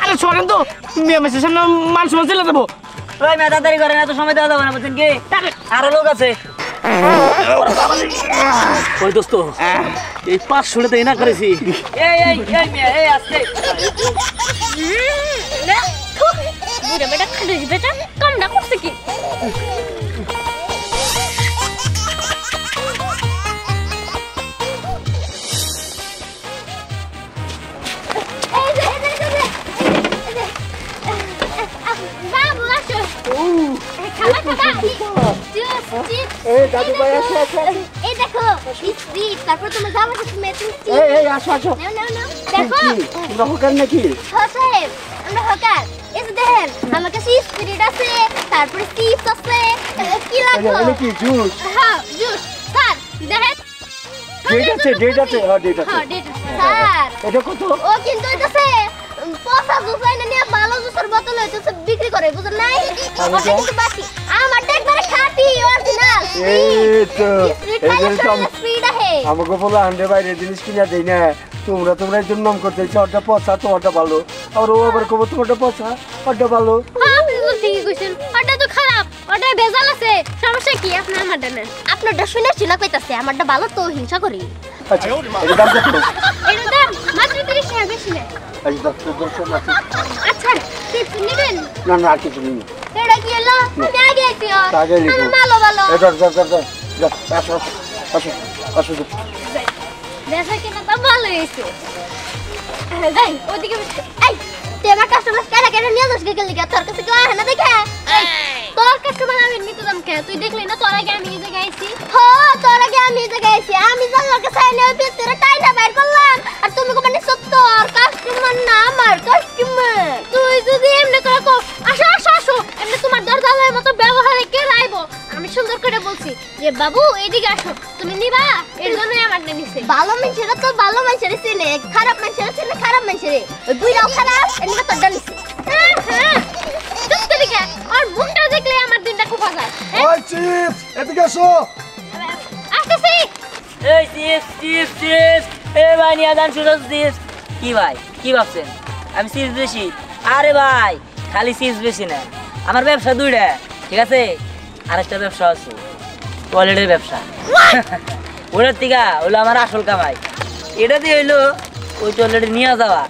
আরে শোনেন তো মেয়ে মেসের সামনে মানুষ চলে যাবো। ওই মেয়ে তাড়াতাড়ি করেন, এত সময় দেওয়া যাবে না বুঝছেন কি? আরো লোক আছে। ওই দোস্ত এই 500 টাকা না করেছি। এই মেয়ে এই আসছে। বুড়া বেটা খালি বেটা কাম না করছে কি? তারপর তুমি যাবো আসো দেখো তোমরা হকার নাকি? সাহেব আমরা হকার। এই যে দেখেন আমার কাছে স্পিরিট আছে, তারপরে চিপস আছে, কি লাগবে? এটা কি জুস? হ্যাঁ জুস স্যার দেখেন। ডেট আছে হ্যাঁ ডেট আছে। হ্যাঁ ডেট স্যার। এটা কত? ও কিন্তু এটাছে পচা জুস এনে নিয়ে ভালো জুসের বোতল হইতেছে বিক্রি করে, বুঝেন নাই? ওটা কিন্তু বাকি আমারটা একবারে খাঁটি অরিজিনাল। এই তো স্পিরিট আছে। আমাকে বলো আন্ডে বাইরে জিনিস কিনা দেই না। তোমরা এর নাম করতেছ ওটা পচা তোমারটা ভালো, আর ও আবার কব তোমারটা পচা ওটা ভালো। আপনি তো ঠিকই কইছেন, ওটা তো খারাপ, ওটা ভেজাল আছে। সমস্যা কি আপনার আমারটা নেন? আপনারটা শুনে চিনা কইতাছে আমারটা ভালো তো হিংসা করি। আচ্ছা এটা দাম কত? এর দাম মাত্র 30 টাকা, বেশি না। আচ্ছা টিপস নেবেন? না না আর কিছু নেই। এটা কি হলো? আমি আগে আইছি। আমি ভালো আসো দেখা কিনা তো ভালো হয়েছে। যাই ওদিকে। এই তোমার কাস্টমার কেন নিয়ে যাস গেল লিখা? তোর কাছে কেউ আহে না দেখে? তোর কাস্টমার আমি নিতে দাম কে? তুই দেখলি না তোর আগে আমি এই জায়গায় আইছি? হ্যাঁ তোর আগে আমি এই জায়গায় আইছি। আমি জানলার কাছে আইলে ওই ভিতরে টাইটা বাইর করলাম, আর তুমি কো মানে সত্য আর কাস্টমার না আমার কাস্টমার। তুই যদি এমনি করে কো আসো এমনি তোমার দরজালের মতো ব্যবহারে কে রাইবো? আমি সুন্দর করে বলছি যে বাবু এদিকে আসো, তুমি নিবা, এর জন্যই আমার নিছে। ভালো মানুষেরা তো ভালো মানুষের চিনে, খারাপ মানুষেরা চিনে খারাপ মানুষের। ওই বুইরাও খারাপ, এমনি তোর ডানিছে। হ্যাঁ চুপ করে গে, আর মুখটা দেখলে আমার দিনটা খুব ভালো। ওই চিপস এদিকে আসো। আসতেছি। এই চিপস এ ভাই নিয়ে যান শুরু চিপস। কি ভাই কি ভাবছেন আমি চিপস বেশি? আরে ভাই খালি চিপস বেশি না, আমার ব্যবসা দুইটা, ঠিক আছে? আরেকটা ব্যবসা আছে টয়লেটের ব্যবসা। ওটার থেকে হইলো আমার আসল কামাই। এটা দিয়ে হইলো ওই টয়লেটে নিয়ে যাওয়া,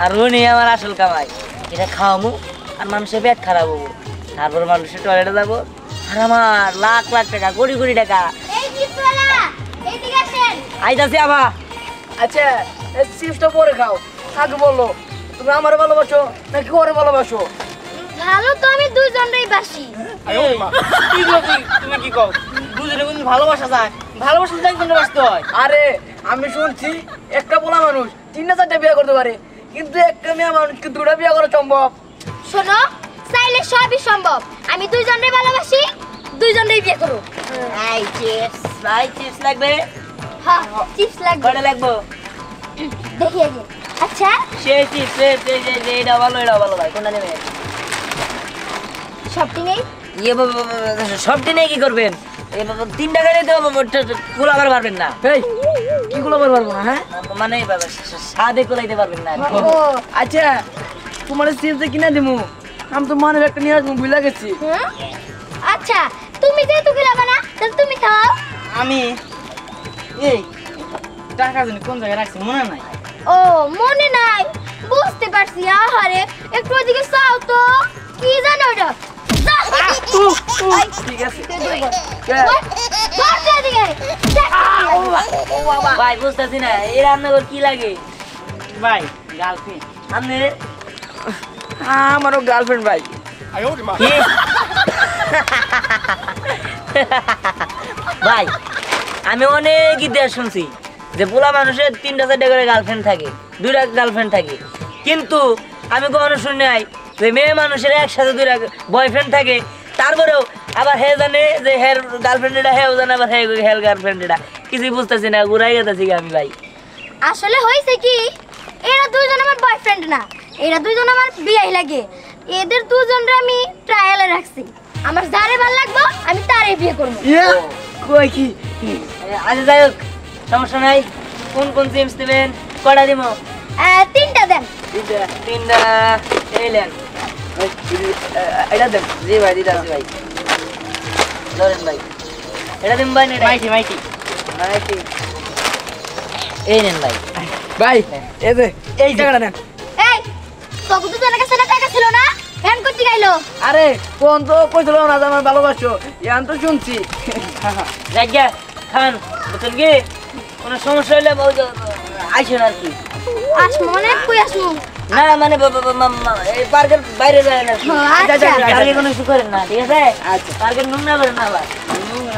আর ও নিয়ে আমার আসল কামাই। এটা খাওয়ামো আর মানুষের পেট খারাপ হবো, তারপর মানুষের টয়লেটে যাবো, আর আমার লাখ টাকা কোটি টাকা। এই চিপসওয়ালা এদিকে আসেন। আইতাছি আবা। আচ্ছা এই চিপসটা পরে খাও, আগে বলো তুমি আমার ভালোবাসো নাকি ওরে ভালোবাসো? ভালো তো আমি দুইজনেই বাসি। তুমি কি কও? দুজনে কিন্তু ভালোবাসা যায়, ভালোবাসা যায় কিন্তু বাসতে হয়। আরে আমি শুনছি একটা পোলা মানুষ 3-4টা বিয়ে করতে পারে, কিন্তু একটা মেয়ে মানুষ কি 2টা বিয়ে করা সম্ভব? শোনো চাইলে সবই সম্ভব। আমি দুইজনেই ভালোবাসি, দুইজনেই বিয়ে করব। এই চিপস ভাই চিপস লাগবে? হ্যাঁ চিপস লাগবে। কয়টা লাগবে? দেখি আগে। আচ্ছা সেই চিপস এটা ভালো ভাই, কোনটা নেবেন? সবটি নেই। ইয়ে সবটি নেই কি করবেন? 3 টাকা নিতে কুলাবার পারবেন না। এই কি গুলো পারবো না? হ্যাঁ মানে স্বাদে কুলাইতে পারবেন না। ও আচ্ছা তোমার চিপস কিনে দিমু, আমি তো মানে একটা নিয়ে আসবো ভুলে গেছি। আচ্ছা তুমি যেহেতু গেলাবা না তাহলে তুমি খাও। আমি এই টাকা জানি কোন জায়গায় রাখছি মনে নাই। ও মনে নাই, বুঝতে পারছি। আহারে একটু ওদিকে চাও তো, কি জানো ওটা? ঠিক আছে ভাই বুঝতেছি না এই রান্নাঘর কি লাগে ভাই? গার্লফ্রেন্ড আপনি? আমারও গার্লফ্রেন্ড ভাই। ভাই আমি অনেক ইতিহাস শুনছি যে পোলা মানুষের 3টা-4টা করে গার্লফ্রেন্ড থাকে, 2টা গার্লফ্রেন্ড থাকে, কিন্তু আমি কখনো শুনি নাই যে মেয়ে মানুষের একসাথে 2টা বয়ফ্রেন্ড থাকে। তারপরেও আবার হে জানে যে হের গার্লফ্রেন্ড এটা, হেও জানে আবার হের গার্লফ্রেন্ড এটা। কিছুই বুঝতেছি না, ঘুরাই গেছি আমি ভাই। আসলে হয়েছে কি, এরা দুজন আমার বয়ফ্রেন্ড না, এরা দুজন আমার বিয়ে লাগে। এদের দুজনরে আমি ট্রায়ালে রাখছি, আমার যারে ভালো লাগবে আমি তারই বিয়ে করব। কই কি? আচ্ছা যাই হোক সমস্যা নাই। কোন চিপস নেবেন? কটা দিব? তিনটা দেন। তিনটা এইলেন। এটা দেন। জি ভাই দিদাসি ভাই। ধরেন ভাই। এটা দিন ভাই না মাইটি মাইটি। মাইটি। এই নেন ভাই। ভাই এই যে এই টাকাটা নেন। এই তোকে তো তোর কাছে টাকা ছিল না, ফ্যান করতে গাইলো। আরে কোন তো কইছিল না যে আমার ভালোবাসো, ইয়ান তো শুনছি। জায়গা খান বুঝলেন কি কোনো সমস্যা হলে আইসেন আর কি। আসমু অনেক কই আসমু। না মানে এই পার্কের বাইরে যায় না। আচ্ছা পার্কে কোনো কিছু করেন না ঠিক আছে। আচ্ছা পার্কের নোংরা করেন না আবার।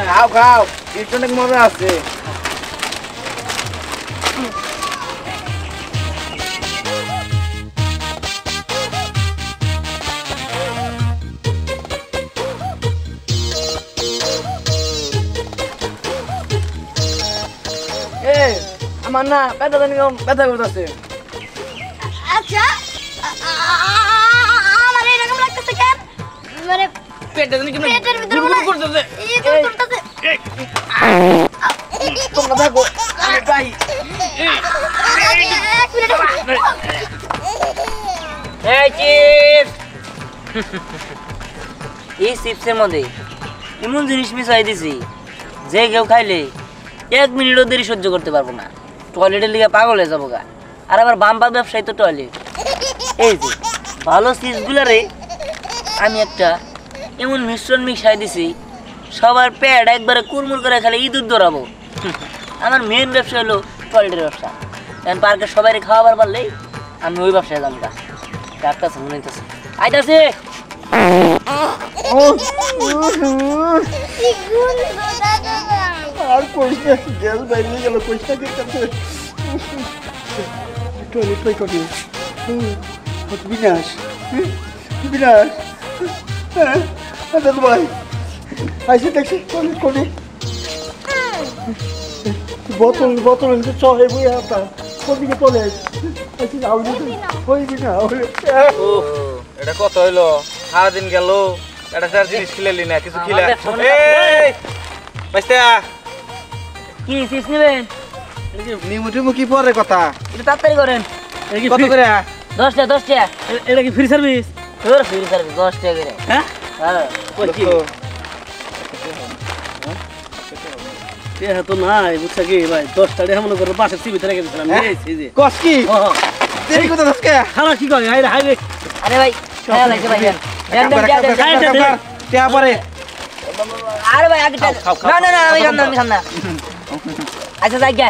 খাও খাও, একটু অনেক মজা আছে। আমার না ব্যথা জানি ব্যথা করতেছে। আচ্ছা আমার এরকম লাগতেছে কেন? মানে পেটটা জানি কেমন পেটের ভিতরে গুড়গুড় করতেছে। এই তো করতেছে। তোমরা থাকো, আমি যাই। এক মিনিট। এই চিপস এই চিপসের মধ্যে এমন জিনিস মিশাই দিছি যে কেউ খাইলে 1 মিনিটও দেরি সহ্য করতে পারবো না, টয়লেটের লিগে পাগল হয়ে যাবো গা। আর আবার বাম্পার ব্যবসায়ী তো টয়লেট। এই যে ভালো চিপসগুলারে আমি একটা এমন মিশ্রণ মিশাই দিছি সবার পেট একবারে কুরমুর করে খালি ইঁদুর দৌড়াবো। আমার মেন ব্যবসা হলো টয়লেটের ব্যবসা। এখন পার্কে সবাই খাওয়াবার পারলেই আমি ওই ব্যবসায় যাবো গা। ডাক্তার মনে হইতেছে আইতাছে। কি গুণ দাদা। আর কইস না, গ্যাস বাইরে গেল, কইস না কি করতে টয়লেট পাই করি বিনাশ বিনাশ। হ্যাঁ দাদু ভাই আইসে দেখছি টয়লেট করি বোতল বোতল চলে বই আপনার কোনদিকে চলে আইসি আউলি হইবি না। এটা কত হইলো? সারাদিন গেল এটা চার জিনিস খিলালি না, কিছু খিলা। কি চিপস নেবেন? নিমুটিমু কি পরে কথা? একটু তাড়াতাড়ি করেন। কত করে? 10 টাকা 10 টাকা। এটা কি ফ্রি সার্ভিস? তোর ফ্রি সার্ভিস 10 টাকা করে। হ্যাঁ হ্যাঁ এটা তো নাই বুঝছা কি ভাই 10 টাকা মনে করে পাশে সিবিতে রেখে দিছিলাম এই যে কস কি? দেরি কথা দসকে। খালা কি করে হাই হাই রে আরে ভাই খেয়াল আছে ভাই দেন টিয়া পরে। আরে ভাই আগে না না না আমি খাম না। আচ্ছা যাই গা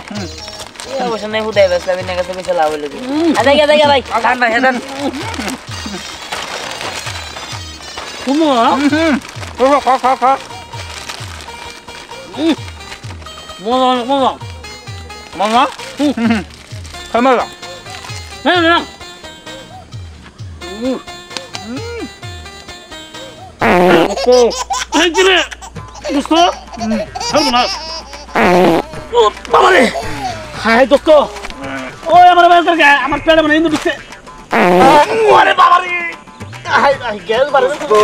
অবশ্য নাই হুদাই বেশ আমি না কাছে মিশে লাভ হইলো কি। আচ্ছা যাই ভাই খান ভাই খান। কুমো খা খা খা। মজা মজা মামা খামালা। হ্যাঁ না এই যে দোস্ত চল না ও বাবা রে হাই দোস্ত ওই আমার বাজার গা আমার পেটে মানে ইন্দু দিছে ওরে বাবা রে হাই হাই গেল বারে তো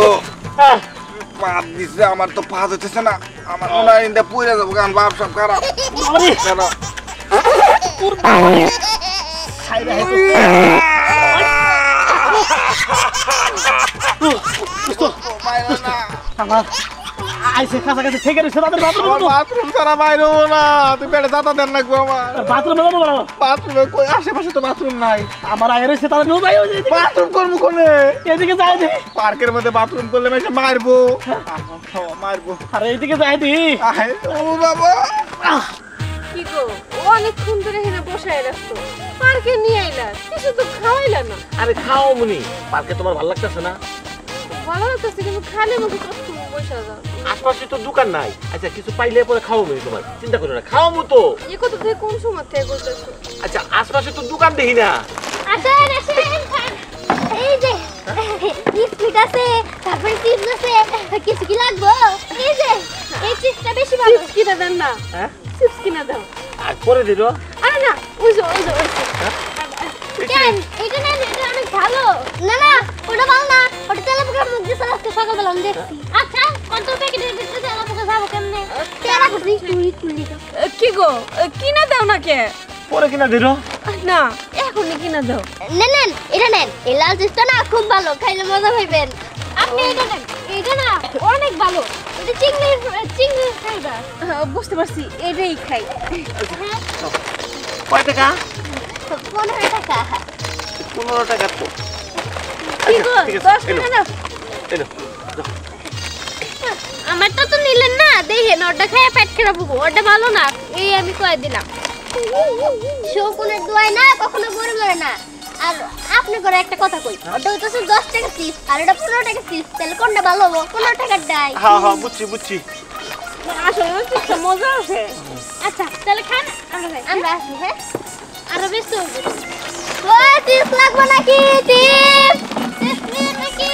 পাপ দিছে, আমার তো পা হইতেছে না। আমার মনে হয় ইন্দা পুইরা যাবো, কারণ বাপ সব খারাপ। বাবা রে কেন? তোর বাবা রে হাই রে হাই দোস্ত আমার আইসে কাছাকাছি থেকে রয়েছে তাদের আমার বাথরুম ছাড়া বাইরে হবো না, তুই পেটে যাতা দেন লাগবো আমার। বাথরুমে যাবো বড় বাথরুমে কই আশেপাশে তো বাথরুম নাই। আমার আগে রয়েছে তাদের নো যাই বাথরুম করবো কোনে? এদিকে যাই দি পার্কের মধ্যে বাথরুম করলে মেসে মারবো মারবো। আরে এইদিকে যাই দি আয় ও বাবা। কি গো অনেকক্ষণ ধরে এখানে বসে রাখতো, পার্কে নিয়ে আইলা কিছু তো খাওয়াইলা না। আরে খাও মুনি পার্কে তোমার ভালো লাগতেছে না? ভালো লাগতেছে কিন্তু খালি মুখে কতক্ষণ বসে যাও। আশপাশে তো দোকান নাই। আচ্ছা কিছু পাইলে পরে খাও মুনি, তোমার চিন্তা করো না, খাও মু তো। এই কথা থেকে কোন সময় থেকে বলতেছো? আচ্ছা আশপাশে তো দোকান দেখি না। আসেন আসেন খান। এই যে বিস্কুট আছে, তারপরে চিপস আছে, কিছু কি লাগবে? এই যে এই চিপসটা বেশি ভালো। চিপস কিনে দেন না। হ্যাঁ চিপস কিনে দাও। আর পরে দিল আরে না ওই যে কেন এটা না, এটা অনেক ভালো। না না ওটা ভালো না, ওটা তেলা পোকার মধ্যে আজকে সকালবেলা আমি দেখছি। আচ্ছা কত প্যাকেটের ভিতরে তেলা পোকা যাবো কেমনে? তেলা পোকা তুলি কি গো কিনে দাও না কে? পরে কিনা দিল না এখনই কিনা দাও। নেন এটা নেন, এই লাল চিপসটা না খুব ভালো, খাইলে মজা পাইবেন। আপনি এটা নেন, এটা না অনেক ভালো, এটা চিংড়ির খাইবা। বুঝতে পারছি, এটাই খাই। কয় টাকা? 15 টাকা। 15 টাকা তো কি গো, ঠিক আছে, 10 টাকা দাও। এলো আমারটা তো নিলেন না, দেখেন ওটা খাইয়া পেট খারাপ হবো, ওটা ভালো না, এই আমি কয়ে দিলাম। শকুনের দোয়ায় না কখনো মরে মরে না। আর আপনি করে একটা কথা কই, ওটা হচ্ছে 10 টাকা চিপস আর এটা 15 টাকা চিপস, তাহলে কোনটা ভালো হবে? 15 টাকার ডাই। হ্যাঁ হ্যাঁ বুঝছি আসলে চিপসটা মজা আছে। আচ্ছা তাহলে খান, আমরা আসি। হ্যাঁ আরো বেশি ও চিপস লাগবে নাকি? চিপস নিয়ে নাকি?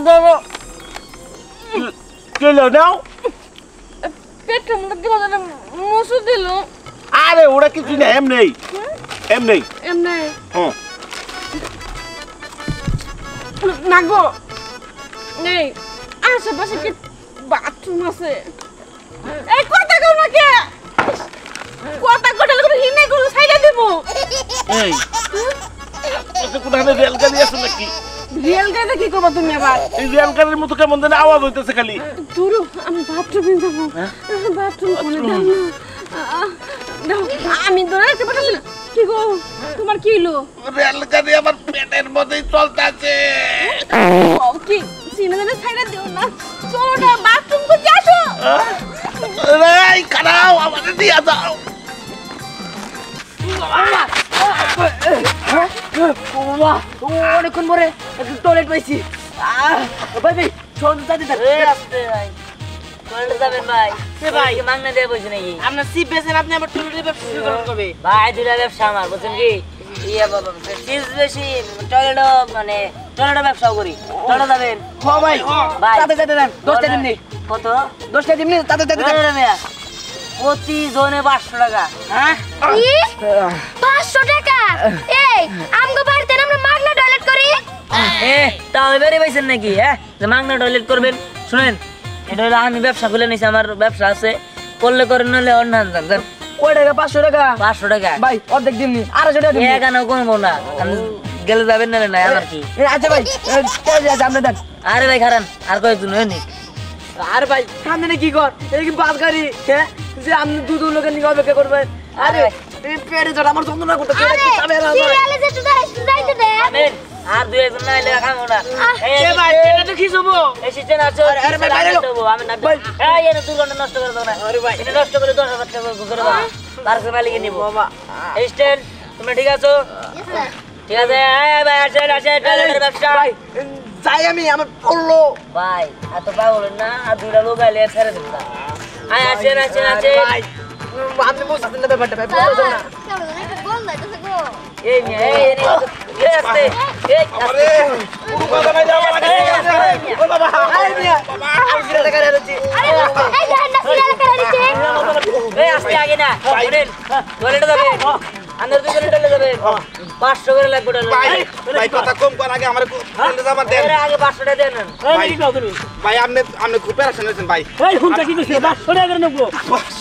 বাবা কেলো নাও পেটটা মধ্যে কি মজা মুসু দিল। আরে ওরা কিছু না এমনি এমনি হ্যাঁ না গো, এই আশেপাশে কি বাথরুম আছে? এই কথা কও না কে? কথা কটা করে হিনে করে সাইডে দিব। এই এটা কোথায় রেলগাড়ি আছে নাকি? রিয়েল গাইতে কি করবা তুমি আবার? এই রেলগাড়ির মতো কেমন যেন আওয়াজ হইতেছে খালি। দুরু আমি বাথরুমে যাবো। বাথরুম কোনে দাও না। দাও, আমি তো রাখতে পারছি না। কি গো, তোমার কি হলো? রেলগাড়ি আমার পেটের মধ্যেই চলতেছে। ও কি সিনেমাতে সাইডে দিও না। চলো না বাথরুম করতে আসো। এই খারাও আমাদের দিয়া দাও। অনেকক্ষণ পরে টয়লেট পাইছি। ভাই ভাই চল যাতে আসতে ভাই টয়লেটে যাবেন ভাই? ভাই মাংনা দিয়ে বসে নাকি? আপনার সিপ বেছেন, আপনি আবার টয়লেটের ব্যবসা শুরু করবে। ভাই দুটা ব্যবসা আমার বুঝছেন কি? ইয়ে বাবা চিজ বেশি টয়লেটও মানে টয়লেটের ব্যবসাও করি। টয়লেটে যাবেন? হ্যাঁ ভাই ভাই তাতে যেতে দেন, 10টা দিমনি, কত? 10টা দিমনি, তাতে যেতে দেন। প্রতি জনে 500 টাকা। হ্যাঁ কি 500 টাকা? এই আমগো বাড়িতে না আমরা মাগনা টয়লেট করি। তাও এবারে পাইছেন নাকি? হ্যাঁ যে মাংনা টয়লেট করবেন? শুনেন, এটা হলো আমি ব্যবসা খুলে নিছি, আমার ব্যবসা আছে, করলে করেন নলে অন্য যান। কয় টাকা? 500 টাকা 500 টাকা ভাই, অর্ধেক দিমনি, 250 টাকা দিমনি। এখানেও কমবো না, আমি গেলে যাবেন না না আমার কি? আচ্ছা ভাই আপনি দেন। আরে ভাই খারান আর কয়েকজন হয়নি। আর ভাই সামনে কি কর, এই কি বাস গাড়ি, হ্যাঁ যে আপনি দুটো লোকের নিয়ে অপেক্ষা করবেন। আরে এই পেটে জট আমার যন্ত্রণা করতে আরে সিরিয়ালে যেতে যাইতে দে। আমেন আর দুই একজন না এলে খাবো না। এ ভাই এটা তো কি হবো? এই সিস্টেম আছে। আরে ভাই, বাইরে লোক। আমি না এই এনে 2 ঘন্টা নষ্ট করে দাও না। আরে ভাই এটা নষ্ট করে 10,000 টাকা করে দাও। পার্সেল মালিকে নিব বাবা। স্ট্যান্ড তুমি ঠিক আছো? ঠিক আছে। এই ভাই আসেন টয়লেটের ব্যবসা। ভাই যাই আমি, আমার পড়লো ভাই এত পাগল না, আর দুইটা লোক আইলে ছেড়ে দিন না। আয় আসেন ভাই আপনি বুঝতেছেন না ব্যাপারটা ভাই, বুঝতেছেন না। কেমন একটা গন্ধ আইতাছে গো। এই মিয়া এই আসতে এই আসতে ও বাবা আরে মিয়া আমি সিরিয়াল দেখা যাচ্ছি। আরে এই দেখেন না সিরিয়ালে কেন দিছে? এই আসতে আগে না শুনেন টয়লেটে যাবে আন্দার দুই টয়লেটে যাবে 500 করে লাগবে ভাই টয়লেট ভাই কথা কম কর আগে আমার টয়লেটে যাবার দেন। এর আগে 500 টাকা দেন এই কি কও তুমি? ভাই আপনি খুব প্যারাশান হয়েছেন ভাই। এই হুনটা কি কইছিস? 500 টাকা করে নেবো।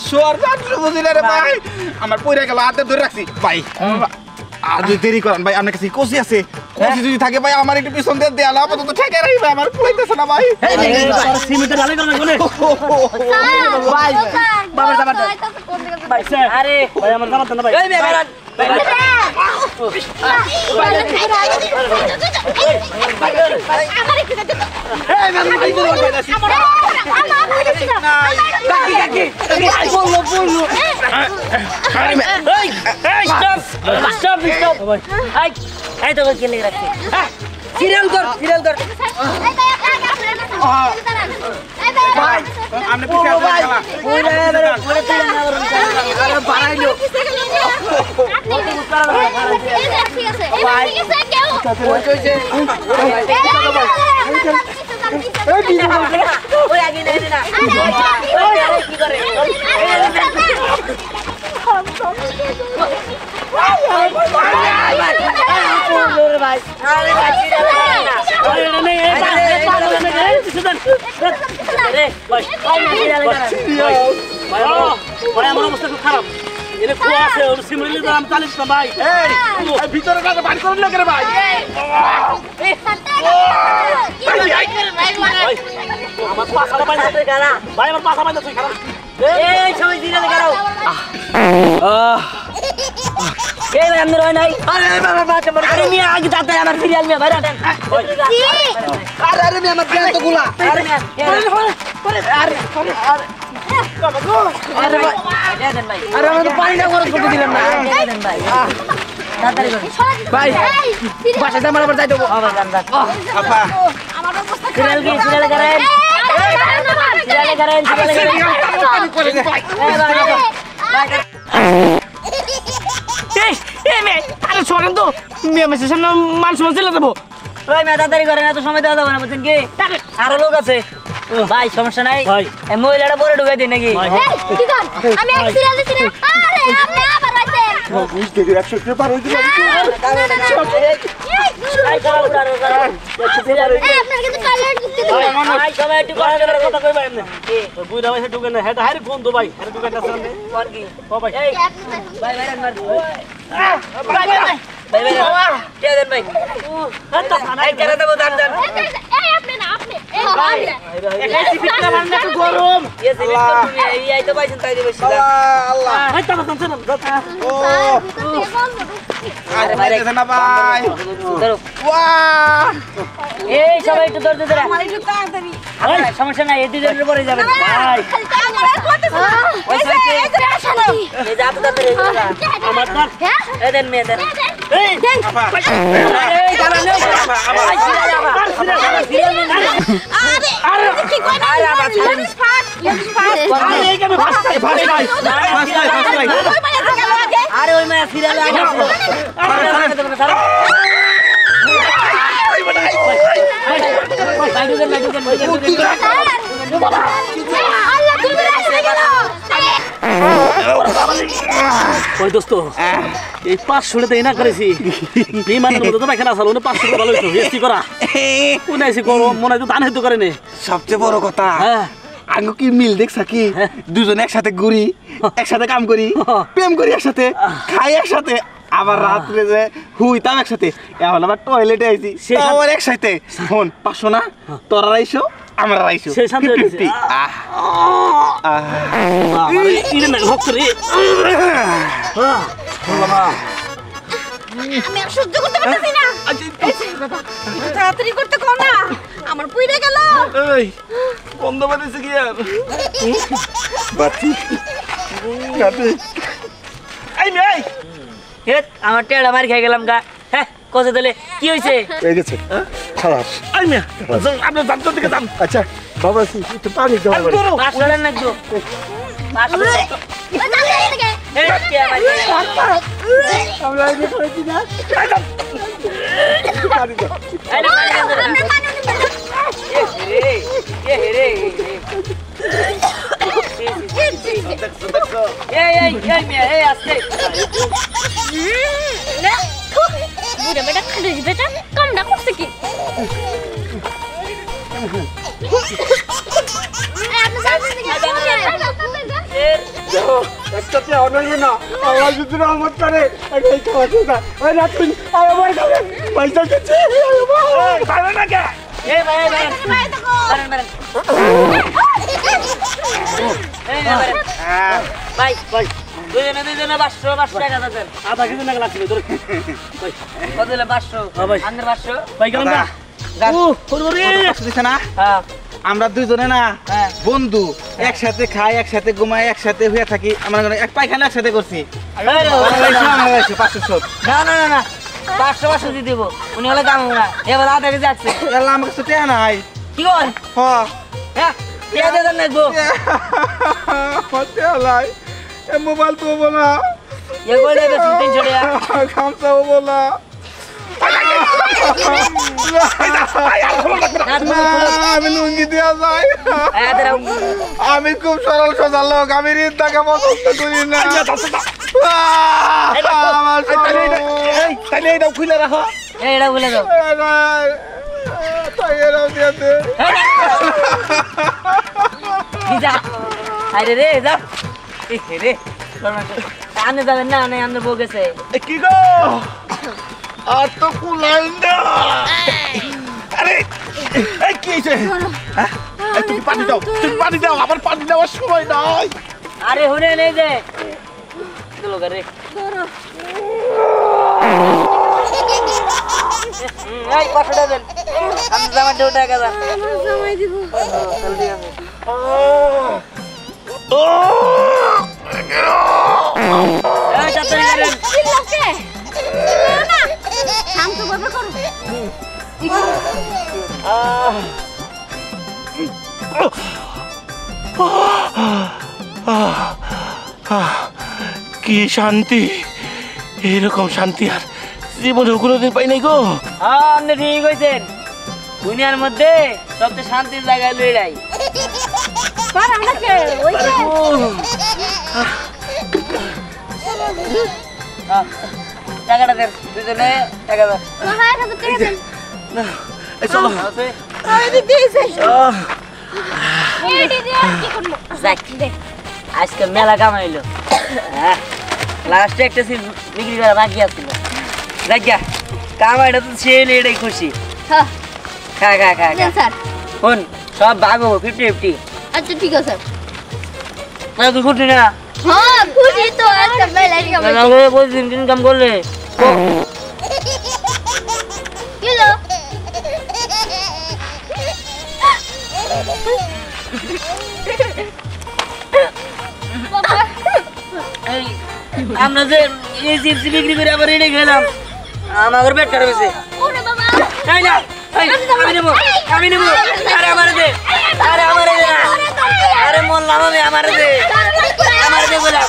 শোয়ার রাত্রে বুঝিলে রে ভাই আমার পয়রা গেল হাতে ধরে রাখছি ভাই। আর যদি দেরি করেন ভাই, আপনার কাছে কষি আছে, কষি যদি থাকে ভাই আমার একটু পিছন দিয়ে দেয়াল আপাতত ঠেকে রাখবে, আমার কুলাইতেছে না ভাই। তোর সিমিতে ঢালাই করে না ভাই বাবার দাবার দেন। ভাই আরে ভাই আমার দাবার দেন না ভাই। এই মিয়া বেরান এই মিয়া ভাই তো বলতে না। কাকি বললো স্টপ এই তো কি লেগে রাখছি সিরিয়াল কর ভাই আপনি পিছে ভাই খেলা পুরো তুই না আরে বাড়াইলো ঠিক আছে কেউ ওই কইছে ওই আগে নেই না কি করে ভাই আরে ভাই রে ভাই সিরিয়ালে কারা ভাই আমার অবস্থা খুব খারাপ এনে খোয়া আছে ওর সিমরিলে দাম চালিস না ভাই এই ভিতরে কাছে বাড়ি করুন না করে ভাই আমার পাছাটা বাইন্দা কারা ভাই আমার পাছা বাইন্দা তুই খারাপ এই সবাই সিরিয়ালে কারাও এই ভাই আমরা হয় নাই আরে বাবা বাচ্চা বড় আরে মিয়া আগে দাঁতে আমার সিরিয়াল মিয়া ভাই রাখেন আরে আরে আমি আমার প্যান্ট তো গুলা আরে মিয়া আরে ভাই দেন ভাই আরে আমি তো পানিটা খরচ করতে দিলাম না দেন ভাই তাড়াতাড়ি করুন ভাই বাসাতে আমার আবার যাই দেবো হবে গান গান আপা আমার অবস্থা সিরিয়াল কি সিরিয়াল করেন সিরিয়াল করেন সিরিয়াল করেন এই মে আরে শোনেন তো মেসের সামনে মানুষ চলে যাবো ওই মেয়ে তাড়াতাড়ি করেন এত সময় দেওয়া যাবে না বুঝছেন কি আরো লোক আছে ভাই সমস্যা নাই ভাই। এই মহিলাটা পরে ঢুকাই দিন নাকি কি কর আমি এক সিরিয়াল দিছি না আরে আপনি আবার আইছেন বুঝতে দিই 100 টাকা পার হইছে ভাই চলো উড়ারো আপনার কিন্তু টয়লেট দিতে ভাই সবাই একটু কথা বলার কথা কইবা এমনি ওই বুইরা ভাই ঢুকে না হেড হাইরে কোন তো ভাই হেড ঢুকে না সামনে কোন কি ও ভাই এই ভাই ভাই রান মার ভাই ভাই কে দেন ভাই এই কেন দেবো দান দান এই আপনি না আপনি এই ভাই এই সিপিটা বান্দা তো গরম ये सिविल को তুমি এই তো পাইছেন তাই দিবেন আল্লাহ হেড তা বান্দা না ও আরে ভাই দেখেন না ভাই ধরো ওয়াহ এই সবাই একটু ধরতে ধরে আমার একটু তাড়াতাড়ি আরে সমস্যা নাই এই দুজনের পরে যাবেন ভাই আমার করতেছ এই যে শান্তি এই যে আপনি তাড়াতাড়ি আমার না হ্যাঁ এই দেন মেয়ে দেন এই আপা এই জানা নেই আবার সিরিয়াল আরে কি কই না আরে আবার ছিলেন আরে এই কেন ফাস্ট ভাই ভাই আরে ওই মেয়ে সিরিয়ালে আগে ছিল আল্লাহ তুমি রাস্তা গেল ওই দোস্ত এই 500 টাকা না করেছি বিমানের মধ্যে তো এখানে আসলো 500 টাকা ভালো হইতো এসি করা কোন এসি করো মনে হয় তো ধান হেতু করে নে সবচেয়ে বড় কথা হ্যাঁ আঙ্গু কি মিল দেখছা কি দুজন একসাথে ঘুরি একসাথে কাম করি প্রেম করি একসাথে খাই একসাথে আবার রাত্রে যে হুইতাম একসাথে এখন আবার টয়লেটে আইছি আবার একসাথে ফোন 500 না তোরা রাইছো আমরা রাইছো সে শান্ত হয়ে গেছে। আমারে ইরে না ভক্ত রে আমি আর সহ্য করতে পারতেছি না একটু তাড়াতাড়ি করতে কও না আমার পুইরে গেল এই বন্ধ বানিয়েছে কি আর বাতি এই মেই হেট আমার টেড়া মার খেয়ে গেলাম গা হ্যাঁ কোথা দিলে কি হইছে হয়ে গেছে খালাস এই মেয়ে আপনি জানতো থেকে যান আচ্ছা বাবা একটু পানি দাও আমারে। পাঁচশোটার না একটু এই কে আমার আমরা এই যে করেছি না পানি দাও এই না এ রে এই মিয়া এই আস্তে বুড়া বেটা খালি বেটা কামটা করছে কি দেখো একটাতে অনন্য না আল্লাহ যদি রহমত করে এই খাওয়াতে না ওই না তুই আমার কাছে পয়সা দিচ্ছি ভালো না কে এই ভাই মারেন মারেন এই মারেন ভাই ভাই দুজনে 500 টাকা দেন আধা কেজি না লাগছে ধরে ভাই কত দিলে 500 ভাই। আন্দার 500 ভাই গেলাম না ও ওরে দিছে না হ্যাঁ আমরা দুইজনে না হ্যাঁ। বন্ধু একসাথে খাই একসাথে ঘুমাই একসাথে হয়ে থাকি আমরা এক পায়খানা একসাথে করছি আমরা 500 না না না না 500 দিয়ে দেব উনি হলে দাম না এবার আধা কেজি যাচ্ছে আল্লাহ আমার কাছে টাকা নাই কি কর হ হ্যাঁ পেঁয়াজ দেন নাকবো হতে আলাই এ মোবাইল তো বলা এ করে দেবে 300 টাকা খামসা বলা আমি লুঙ্গি দিয়া যাই আমি খুব সরল সোজা লোক আমি ঋণ টাকা পছন্দ করি না আমার তাহলে এইটাও খুলে রাখো এটা বলে দাও তাই এরাও দিয়ে দে আরে রে যাও রে আনে যাবেন না আনে আনে বউ গেছে কি গো আর তো কুলাই না আরে এই কি হইছে হ্যাঁ তুমি পানি দাও আমার পানি দেওয়ার সময় নাই আরে হুনে নেই যে চলো রে এই পাঠা দেন আমি জামা দেও টাকা দাও জামাই দিব এই তাড়াতাড়ি করেন চিল্লাকে না শান্ত ভাবে করো কি শান্তি, এরকম শান্তি আর জীবনে কোনোদিন পাই নাই গো। হ্যাঁ আপনি ঠিক হয়েছেন, দুনিয়ার মধ্যে সবচেয়ে শান্তির জায়গায় লইলাই কর আমাকে ওই যে টাকাটা দেন দুজনে টাকা দেন হ্যাঁ টাকা দেন এই চলো। ওই দিদি এসে এই দিদি কি করব যাক আজকে মেলা কামাইলো হ্যাঁ লাস্টে একটা সিল বিক্রি করা বাকি আছিল যাক গা কামাইটা তো ছেলে এটাই খুশি হ্যাঁ খা খা খা খা দেন স্যার শোন সব ভাগ হবো 50-50 আচ্ছা ঠিক আছে না তুই খুশি না হ্যাঁ খুশি তো একটা বেলা দিকে প্রতিদিন ইনকাম করলে কিলো বাবা এই আমরা যে এই চিপস বিক্রি করে আবার এনে খেলাম আমার পেট খারাপ হয়েছে ওরে বাবা তাই না আমি নেবো আরে আমার দে আরে আমার দে আরে মোল্লাম আমি আমার দে বললাম